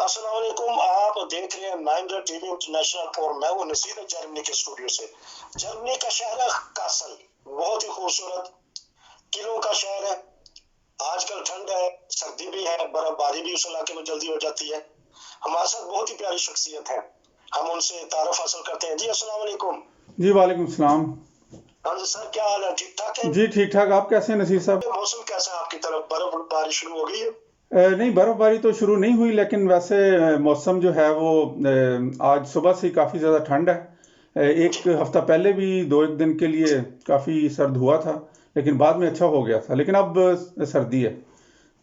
अस्सलाम वालेकुम। आप देख रहे हैं 9 टीवी इंटरनेशनल और मैं हूं नसीर जर्मनी के स्टूडियो से। जर्मनी का शहर है कासल, बहुत ही खूबसूरत किलों का शहर है। आजकल ठंड है, सर्दी भी है, बर्फबारी भी उस इलाके में जल्दी हो जाती है। हमारे साथ बहुत ही प्यारी शख्सियत है, हम उनसे तारुफ हासिल करते हैं। जी अस्सलाम वालेकुम। जी वालेकुम सलाम। हाँ जी सर, क्या हाल है? ठीक ठाक है? जी ठीक ठाक। आप कैसे हैं नसीर साहब? मौसम कैसा है आपकी तरफ? बर्फबारी शुरू हो गई है? नहीं, बर्फबारी तो शुरू नहीं हुई, लेकिन वैसे मौसम जो है वो आज सुबह से काफ़ी ज़्यादा ठंड है। एक हफ्ता पहले भी 2 एक दिन के लिए काफ़ी सर्द हुआ था, लेकिन बाद में अच्छा हो गया था। लेकिन अब सर्दी है,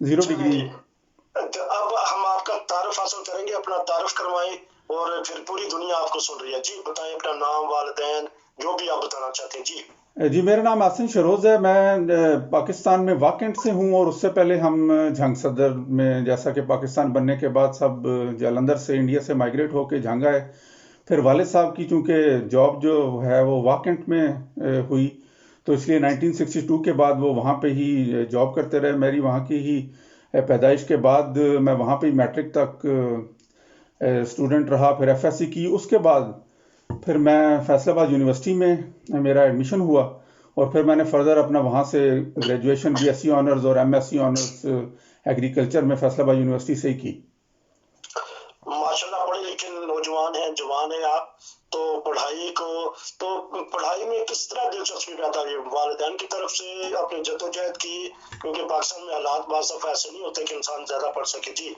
0 डिग्री। तो अब हम आपका तारुफ हासिल करेंगे, अपना तारुफ करवाएं और फिर पूरी दुनिया आपको सुन रही है। जी बताएं अपना नाम, वालिदैन, जो भी आप बताना चाहते हैं। जी जी, मेरा नाम आसिन शरोज़ है। मैं पाकिस्तान में वाकंट से हूँ, और उससे पहले हम झंग सदर में, जैसा कि पाकिस्तान बनने के बाद सब जालंधर से इंडिया से माइग्रेट होके झंग आए। फिर वालिद साहब की चूँकि जॉब जो है वो वाकंट में हुई, तो इसलिए 1962 के बाद वो वहाँ पे ही जॉब करते रहे। मेरी वहाँ की ही पैदाइश के बाद मैं वहाँ पे ही मैट्रिक तक स्टूडेंट रहा। फिर एफएससी की, उसके बाद फिर मैं फैसलाबाद यूनिवर्सिटी में मेरा एडमिशन हुआ, और फिर मैंने फर्दर अपना वहाँ से ग्रेजुएशन बीएससी ऑनर्स और एमएससी ऑनर्स एग्रीकल्चर में फैसलाबाद यूनिवर्सिटी से ही की। माशाल्लाह, पढ़े लिखे नौजवान हैं, जवान हैं आप। तो पढ़ाई को, तो पढ़ाई में किस तरह दिलचस्पी पैदा हुई? वालिदैन की तरफ से अपनी जद्दोजहद की, क्योंकि पाकिस्तान में हालात बाज़ दफ़ा ऐसे नहीं होते कि इंसान ज्यादा पढ़ सके। जी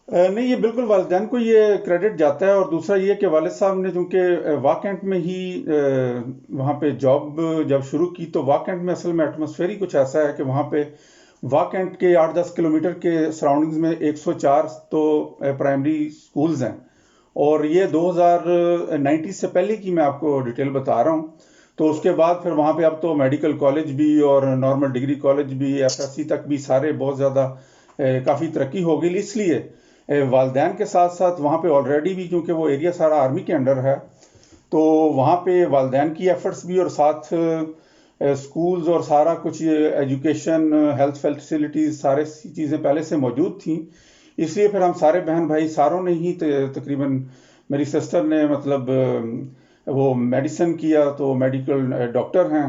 नहीं, ये बिल्कुल वालिदैन को ये क्रेडिट जाता है। और दूसरा ये कि वालिद साहब ने चूँकि वाकंट में ही वहाँ पे जॉब जब शुरू की, तो वाकंट में असल में एटमॉस्फेयर ही कुछ ऐसा है कि वहाँ पे वाकंट के 8-10 किलोमीटर के सराउंडिंग्स में 104 तो प्राइमरी स्कूल्स हैं। और ये 2090 से पहले की मैं आपको डिटेल बता रहा हूँ। तो उसके बाद फिर वहाँ पे अब तो मेडिकल कॉलेज भी और नॉर्मल डिग्री कॉलेज भी, एफएससी तक भी सारे बहुत ज़्यादा काफ़ी तरक्की हो गई। इसलिए वालदैन के साथ साथ वहाँ पे ऑलरेडी भी, क्योंकि वो एरिया सारा आर्मी के अंडर है, तो वहाँ पे वालदैन की एफर्ट्स भी और साथ स्कूल्स और सारा कुछ एजुकेशन, हेल्थ फैसिलिटीज़, सारे चीज़ें पहले से मौजूद थी। इसलिए फिर हम सारे बहन भाई सारों ने ही तकरीबन, मेरी सिस्टर ने मतलब वो मेडिसिन किया, तो मेडिकल डॉक्टर हैं।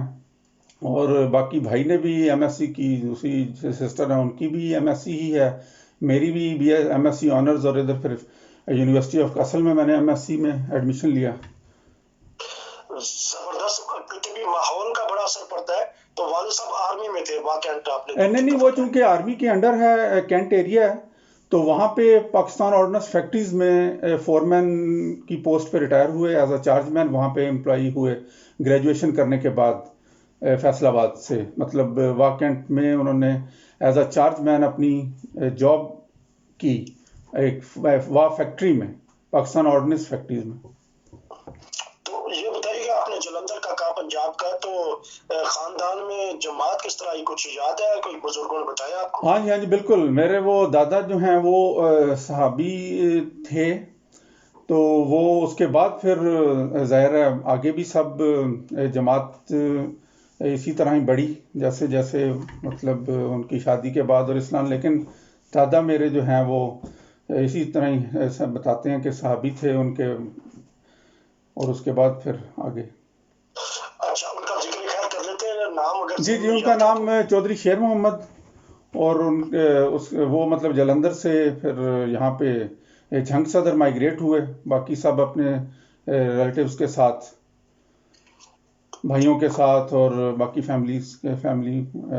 और बाकी भाई ने भी एमएससी की, दूसरी सिस्टर है उनकी भी एमएससी ही है, मेरी भी एमएससी ऑनर्स। और इधर फिर यूनिवर्सिटी ऑफ कासल में मैंने एमएससी में एडमिशन लिया। जबरदस्त, क्योंकि भी माहौल का बड़ा असर पड़ता है। तो वालिद साहब आर्मी में थे, वाकंट आपने नहीं नहीं, वो चूंकि आर्मी के अंडर है, कैंट एरिया है, तो वहाँ पे पाकिस्तान ऑर्डिनेंस फैक्ट्रीज में फोरमैन की पोस्ट पे रिटायर हुए, एज अ चार्जमैन वहाँ पे एम्प्लॉई हुए ग्रेजुएशन करने के बाद। फैसलाबाद से मतलब वाकंट में उन्होंने एज अ चार्जमैन अपनी जॉब की, एक वाह फैक्ट्री में, पाकिस्तान ऑर्डिनेंस फैक्ट्रीज में। तो ये बताइए, आपने जलंधर का कहा, पंजाब का, तो खानदान में जमात किस तरह आई? कुछ याद है? कोई बुजुर्गों ने बताया आपको? हाँ जी, हाँ जी, बिल्कुल। मेरे वो दादा जो हैं वो सहाबी थे, तो वो उसके बाद फिर ज़ाहिर है आगे भी सब जमात इसी तरह ही बढ़ी, जैसे जैसे मतलब उनकी शादी के बाद और इस्लाम। लेकिन दादा मेरे जो हैं वो इसी तरह ही सब बताते हैं कि सहाबी थे उनके, और उसके बाद फिर आगे। अच्छा, उनका जिक्र खैर कर लेते हैं, नाम अगर जी जी, नहीं उनका याद है नाम तो। चौधरी शेर मोहम्मद। और उस वो मतलब जलंधर से फिर यहाँ पे झंग सदर माइग्रेट हुए, बाकी सब अपने रिलेटिव्स के साथ, भाइयों के साथ, और बाकी फैमिली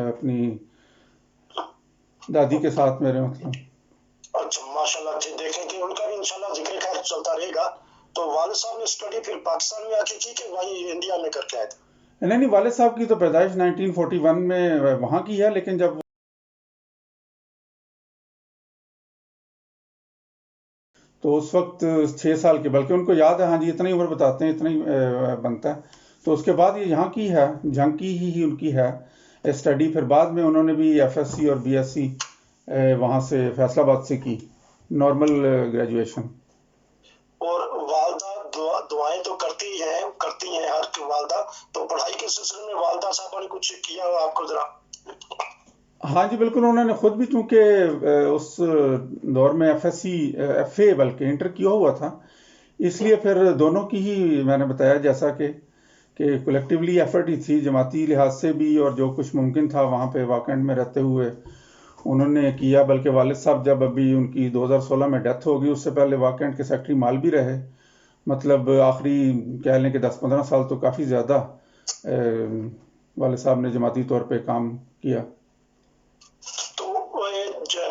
अपनी दादी के साथ मेरे मतलब। अच्छा माशाल्लाह, देखें कि उनका भी इंशाल्लाह जिक्र खैर चलता रहेगा। तो वालिद साहब ने स्टडी फिर पाकिस्तान में आके की कि वहीं इंडिया में करके आए थे? नहीं नहीं, वाले साहब की तो पैदाइश 1941 में वहाँ की है, लेकिन जब तो उस वक्त 6 साल के, बल्कि उनको याद है, हाँ जी, इतना ही उम्र बताते हैं, इतना ही बनता है। तो उसके बाद ये यहाँ की है, जंग की ही उनकी है स्टडी। फिर बाद में उन्होंने भी एफएससी और बीएससी वहाँ से फैसलाबाद से की, नॉर्मल ग्रेजुएशन। और वालदा दुआएं तो करती हैं हर की वालदा। तो पढ़ाई के सिलसिले में वालदा साहबा ने कुछ किया हो आपको? जरा हाँ जी बिल्कुल, उन्होंने खुद भी चूंकि उस दौर में एफएससी एफए बल्कि इंटर किया हुआ था, इसलिए फिर दोनों की ही मैंने बताया जैसा कि कलेक्टिवली एफर्ट ही थी, जमाती लिहाज से भी, और जो कुछ मुमकिन था वहाँ पे वाकंड में रहते हुए उन्होंने किया। बल्कि वालिद साहब जब अभी उनकी 2016 में डेथ हो गई, उससे पहले वाकंड के सेक्रेटरी माल भी रहे। मतलब आखिरी कह लें कि 10-15 साल तो काफ़ी ज़्यादा वालिद साहब ने जमाती तौर पे काम किया। तो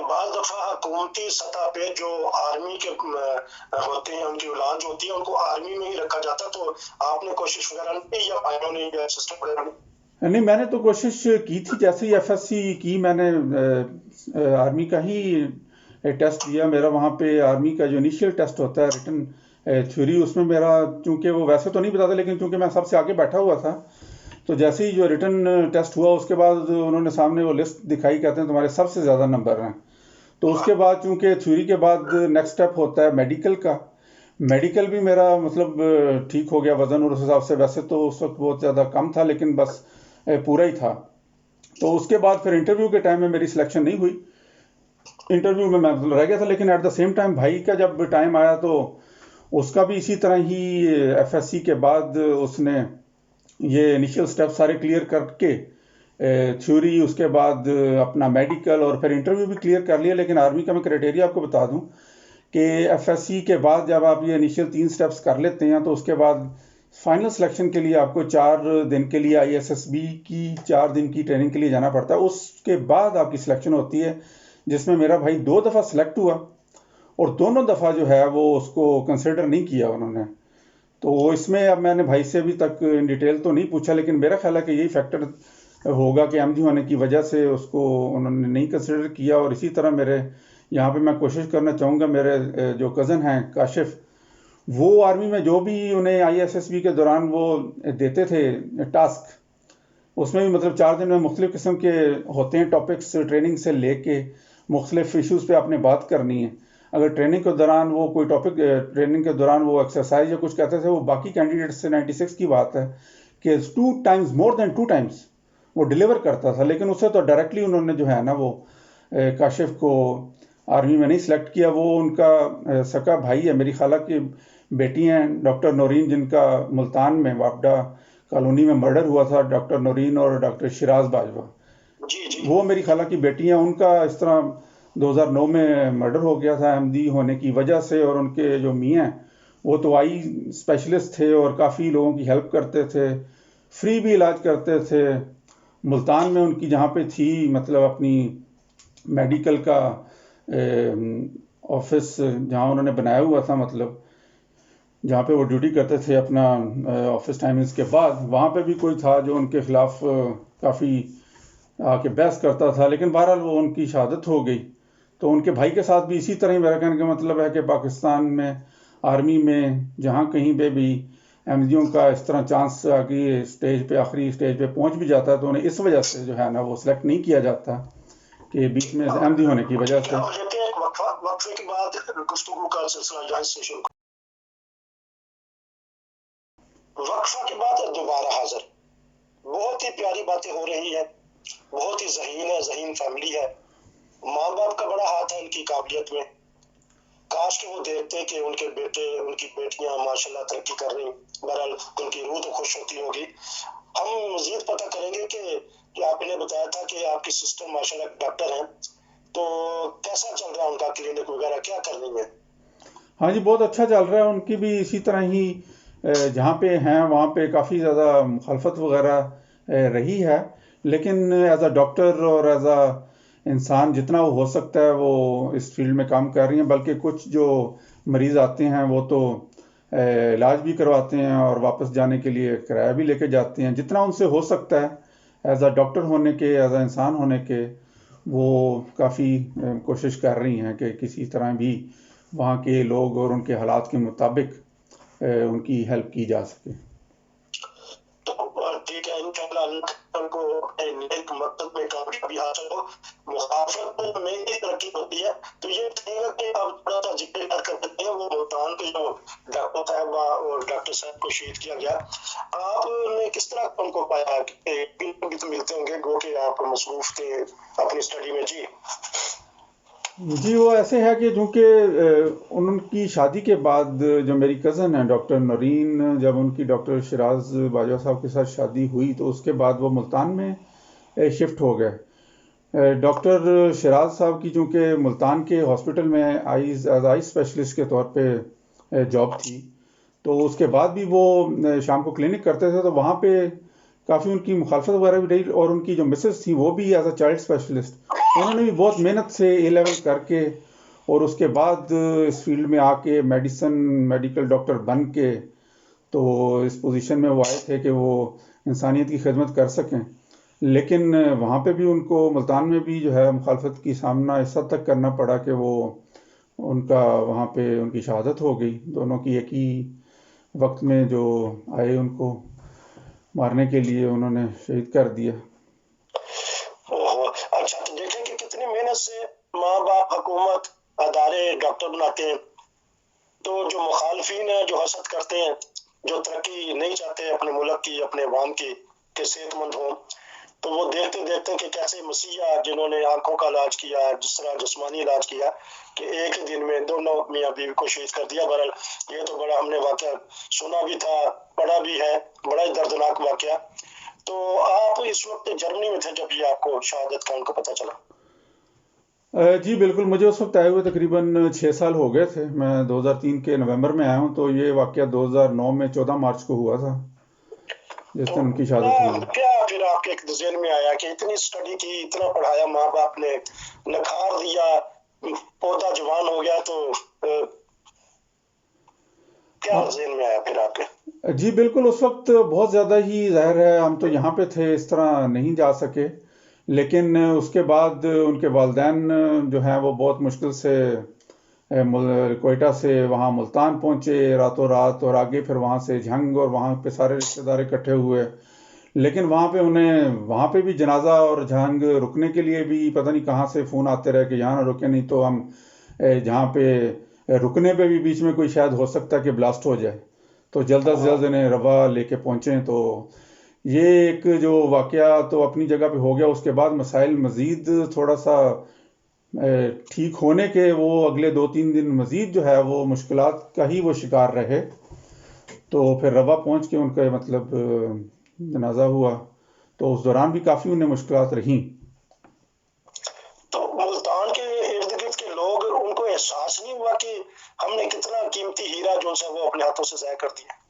बाज़ दफा हुकूमती सतह पे जो आर्मी के होते हैं, उनकी औलाद जो होती है उनको आर्मी में ही रखा जाता, तो आपने कोशिश वगैरह नहीं की या भाइयों ने या सिस्टम वगैरह ने? नहीं, मैंने तो कोशिश की थी, जैसे ही एफएससी की मैंने आर्मी का ही टेस्ट दिया। मेरा वहाँ पे आर्मी का जो इनिशियल टेस्ट होता है रिटन थ्योरी, उसमें मेरा चूंकि वो वैसे तो नहीं बताता, लेकिन चूंकि मैं सबसे आगे बैठा हुआ था, तो जैसे ही जो रिटन टेस्ट हुआ उसके बाद उन्होंने सामने वो लिस्ट दिखाई, कहते हैं तुम्हारे सबसे ज़्यादा नंबर हैं। तो उसके बाद चूंकि थ्योरी के बाद नेक्स्ट स्टेप होता है मेडिकल का। मेडिकल भी मेरा मतलब ठीक हो गया वजन, और उस हिसाब से वैसे तो उस वक्त बहुत ज़्यादा कम था, लेकिन बस पूरा ही था। तो उसके बाद फिर इंटरव्यू के टाइम में मेरी सिलेक्शन नहीं हुई, इंटरव्यू में मैं मतलब रह गया था। लेकिन एट द सेम टाइम भाई का जब टाइम आया तो उसका भी इसी तरह ही एफएससी के बाद उसने ये इनिशियल स्टेप सारे क्लियर करके थ्योरी, उसके बाद अपना मेडिकल और फिर इंटरव्यू भी क्लियर कर लिया। लेकिन आर्मी का मैं क्राइटेरिया आपको बता दूं कि एफएससी के बाद जब आप ये इनिशियल 3 स्टेप्स कर लेते हैं, तो उसके बाद फाइनल सिलेक्शन के लिए आपको 4 दिन के लिए आईएसएसबी की 4 दिन की ट्रेनिंग के लिए जाना पड़ता है। उसके बाद आपकी सिलेक्शन होती है, जिसमें मेरा भाई 2 दफ़ा सिलेक्ट हुआ, और दोनों दफ़ा जो है वो उसको कंसिडर नहीं किया उन्होंने। तो इसमें अब मैंने भाई से अभी तक इन डिटेल तो नहीं पूछा, लेकिन मेरा ख्याल है कि यही फैक्टर होगा कि एमडी होने की वजह से उसको उन्होंने नहीं कंसिडर किया। और इसी तरह मेरे यहाँ पे मैं कोशिश करना चाहूँगा, मेरे जो कज़न हैं काशिफ, वो आर्मी में जो भी उन्हें आईएसएसबी के दौरान वो देते थे टास्क, उसमें भी मतलब 4 दिन में मुख्तलिफ किस्म के होते हैं टॉपिक्स, ट्रेनिंग से लेके मुख्तलिफ इशूज़ पे आपने बात करनी है। अगर ट्रेनिंग के दौरान वो कोई टॉपिक, ट्रेनिंग के दौरान वो एक्सरसाइज या कुछ कहते थे, वो बाकी कैंडिडेट से 96 की बात है कि 2 टाइम्स, मोर देन 2 टाइम्स वो डिलीवर करता था। लेकिन उससे तो डायरेक्टली उन्होंने जो है ना वो काशिफ को आर्मी में नहीं सिलेक्ट किया। वो उनका सका भाई है, मेरी खाला की बेटी हैं डॉक्टर नौरीन, जिनका मुल्तान में वापडा कॉलोनी में मर्डर हुआ था, डॉक्टर नौरीन और डॉक्टर शिराज बाजवा। जी जी। वो मेरी खाला की बेटी हैं, उनका इस तरह 2009 में मर्डर हो गया था एमडी होने की वजह से। और उनके जो मियाँ हैं वो तो आई स्पेशलिस्ट थे और काफ़ी लोगों की हेल्प करते थे, फ्री भी इलाज करते थे। मुल्तान में उनकी जहाँ पे थी मतलब अपनी मेडिकल का ऑफिस जहाँ उन्होंने बनाया हुआ था, मतलब जहाँ पे वो ड्यूटी करते थे अपना ऑफिस टाइमिंग्स के बाद, वहाँ पे भी कोई था जो उनके खिलाफ काफ़ी आके बहस करता था। लेकिन बहरहाल वो उनकी शहादत हो गई। तो उनके भाई के साथ भी इसी तरह ही मेरा कहने का मतलब है कि पाकिस्तान में आर्मी में जहाँ कहीं पे भी एमडीओ का इस तरह चांस आगे स्टेज पे, आखिरी स्टेज पे पहुंच भी जाता है, तो उन्हें इस वजह से जो है ना वो सिलेक्ट नहीं किया जाता कि बीच में एमडी होने की वजह से। अब लेते हैं एक वक्फे के बाद गुफ्तगू का सिलसिला यहाँ से शुरू। वक्फा के बाद दोबारा हाजिर, बहुत ही प्यारी बातें हो रही है, बहुत ही ज़हीन है, ज़हीन फैमिली है, माँ बाप का बड़ा हाथ है इनकी काबिलियत में। काश कि वो देखते कि उनके बेटे, उनकी बेटियां माशाल्लाह तरक्की कर रही, बहरहाल उनकी रूह तो खुश होती होगी। हम मजीद पता करेंगे कि आपने बताया था कि आपकी सिस्टर माशाल्लाह डॉक्टर हैं, तो कैसा चल रहा है उनका क्लिनिक वगैरह, क्या कर रही है? हाँ जी, बहुत अच्छा चल रहा है। उनकी भी इसी तरह ही जहाँ पे हैं वहाँ पे काफ़ी ज़्यादा मुखालफत वगैरह रही है, लेकिन एज अ डॉक्टर और एज अ इंसान जितना वो हो सकता है वो इस फील्ड में काम कर रही हैं। बल्कि कुछ जो मरीज़ आते हैं वो तो इलाज भी करवाते हैं और वापस जाने के लिए किराया भी लेके जाते हैं। जितना उनसे हो सकता है एज अ डॉक्टर होने के, एज अ इंसान होने के, वो काफ़ी कोशिश कर रही हैं कि किसी तरह भी वहाँ के लोग और उनके हालात के मुताबिक उनकी हेल्प की जा सके। तो ठीक है, इंशाल्लाह अल्लाह उनको नेक मकसद में कामयाबी हासिल हो। मुखाफत में ही तरक्की होती है। तो ये बताइएगा कि आप थोड़ा सा जिक्र कर देते हैं वो मुल्तान के जो डॉक्टर साहबा और डॉक्टर साहब को शहीद किया गया, आपने किस तरह उनको पाया? कि तो मिलते होंगे गो कि आप मसरूफ थे अपनी स्टडी में। जी वो ऐसे है कि चूँकि उनकी शादी के बाद जो मेरी कज़न है डॉक्टर नौरीन, जब उनकी डॉक्टर शिराज बाजवा साहब के साथ शादी हुई तो उसके बाद वो मुल्तान में शिफ्ट हो गए। डॉक्टर शिराज साहब की चूँकि मुल्तान के हॉस्पिटल में आई स्पेशलिस्ट के तौर पे जॉब थी, तो उसके बाद भी वो शाम को क्लिनिक करते थे, तो वहाँ पे काफ़ी उनकी मुखालफत वगैरह भी रही। और उनकी जो मिसेस थी वो भी एज अ चाइल्ड स्पेशलिस्ट, उन्होंने भी बहुत मेहनत से ए लेवल करके और उसके बाद इस फील्ड में आके मेडिकल डॉक्टर बन के तो इस पोजीशन में वो आए थे कि वो इंसानियत की खिदमत कर सकें। लेकिन वहाँ पे भी उनको मुल्तान में भी जो है मुखालफत की सामना इस हद तक करना पड़ा कि वो उनका वहाँ पे उनकी शहादत हो गई। दोनों की एक ही वक्त में जो आए उनको मारने के लिए उन्होंने शहीद कर दिया। अच्छा, तो देखें कि कितनी मेहनत से माँ बाप, हुकूमत, अदारे डॉक्टर बनाते हैं, तो जो मुखालफिन है, जो हसद करते हैं, जो तरक्की नहीं चाहते अपने मुल्क की, अपने अवाम की कि सेहतमंद हो, तो वो देखते देखते कि कैसे मसीहा जिन्होंने आंखों का इलाज किया, जिस तरह जिस्मानी इलाज किया, कि एक ही दिन में दोनों मियाँ बीवी को शहीद कर दिया। बहरहाल ये तो बड़ा हमने वाकया सुना भी था, पढ़ा भी है, बड़ा ही दर्दनाक वाकया। तो आप इस वक्त जर्मनी में थे जब ये आपको शहादत का उनको पता चला? जी बिल्कुल, मुझे उस वक्त आए हुए तकरीबन 6 साल हो गए थे। मैं 2003 के नवंबर में आया हूँ, तो ये वाकया 2009 में 14 मार्च को हुआ था जिस दिन उनकी शहादत हुई। क्या फिर आपके एक ज़हन में आया कि इतनी स्टडी की, इतना पढ़ाया, माँ बाप ने नखार दिया, पौधा जवान हो गया, तो क्या ज़हन में आया फिर आपके? जी बिल्कुल, उस वक्त बहुत ज़्यादा ही ज़ाहिर है हम तो यहाँ पे थे, इस तरह नहीं जा सके। लेकिन उसके बाद उनके वालिदैन जो हैं वो बहुत मुश्किल से कोयटा से वहाँ मुल्तान पहुँचे रातों रात, और आगे फिर वहाँ से झंग, और वहाँ पे सारे रिश्तेदार इकट्ठे हुए। लेकिन वहाँ पे उन्हें, वहाँ पे भी जनाजा और झंग रुकने के लिए भी पता नहीं कहाँ से फ़ोन आते रहे कि यहाँ ना रुके, नहीं तो हम जहाँ पे रुकने पे भी बीच में कोई शायद हो सकता है कि ब्लास्ट हो जाए। तो जल्द अज जल्द इन्हें रवा लेके पहुँचे। तो ये एक जो वाकया तो अपनी जगह पे हो गया। उसके बाद मसाइल मज़ीद थोड़ा सा ठीक होने के, वो अगले 2-3 दिन मज़ीद जो है वो मुश्किलात का ही वो शिकार रहे। तो फिर रवा पहुँच के उनका मतलब जनाजा हुआ, तो उस दौरान भी काफ़ी उन्हें मुश्किलात रहीं। तो मुल्तान के इर्द गिर्द के लोग, उनको एहसास नहीं हुआ कि हमने कितना कीमती हीरा जो है वो अपने हाथों से ज़ाया कर दिया?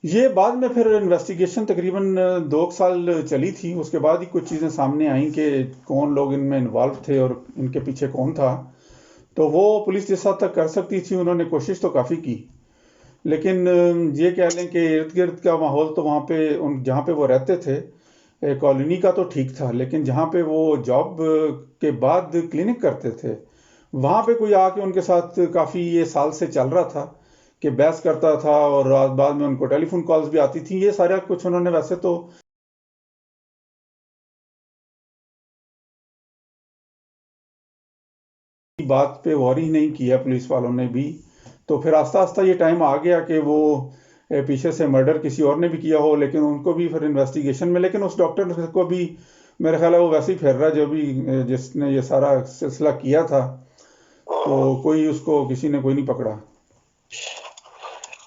ये बाद में फिर इन्वेस्टिगेशन तकरीबन 2 साल चली थी, उसके बाद ही कुछ चीज़ें सामने आई कि कौन लोग इनमें इन्वॉल्व थे और इनके पीछे कौन था। तो वो पुलिस जिस हद तक कर सकती थी उन्होंने कोशिश तो काफ़ी की, लेकिन ये कह लें कि इर्द गिर्द का माहौल तो वहाँ पे जहाँ पे वो रहते थे कॉलोनी का तो ठीक था, लेकिन जहाँ पे वो जॉब के बाद क्लिनिक करते थे वहाँ पे कोई आके उनके साथ काफ़ी ये साल से चल रहा था कि बहस करता था, और बाद में उनको टेलीफोन कॉल्स भी आती थी। ये सारा कुछ उन्होंने वैसे तो बात पे गौर ही नहीं किया पुलिस वालों ने भी। तो फिर आस्ता आस्ता ये टाइम आ गया कि वो पीछे से मर्डर किसी और ने भी किया हो, लेकिन उनको भी फिर इन्वेस्टिगेशन में, लेकिन उस डॉक्टर को भी मेरा ख्याल है वो वैसे ही फिर रहा जो भी जिसने ये सारा सिलसिला किया था, तो कोई उसको किसी ने कोई नहीं पकड़ा।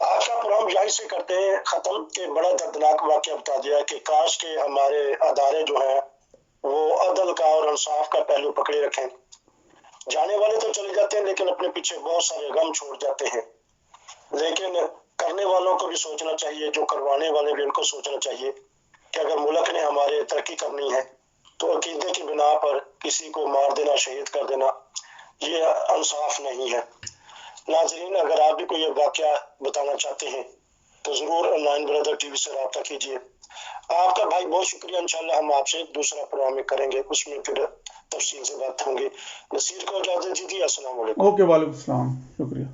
आपका प्रोग्राम यहीं से करते हैं खत्म, के बड़ा दर्दनाक वाकया बता दिया कि काश के हमारे अदारे जो हैं वो अदल का और इंसाफ का पहलू पकड़े रखें। जाने वाले तो चले जाते हैं लेकिन अपने पीछे बहुत सारे गम छोड़ जाते हैं। लेकिन करने वालों को भी सोचना चाहिए, जो करवाने वाले भी उनको सोचना चाहिए कि अगर मुल्क ने हमारे तरक्की करनी है तो अकीदे की बिना पर किसी को मार देना, शहीद कर देना, ये इंसाफ नहीं है। नाजरीन, अगर आप भी कोई वाकया बताना चाहते हैं तो जरूर ऑनलाइन ब्रदर टीवी से रब्ता कीजिए। आपका भाई बहुत शुक्रिया। इंशाल्लाह हम आपसे दूसरा प्रोग्राम करेंगे, उसमें फिर तफसील से बात होंगी। नसीर को इजाजत दीजिए। अस्सलाम वालेकुम। ओके, वालेकुम सलाम, शुक्रिया।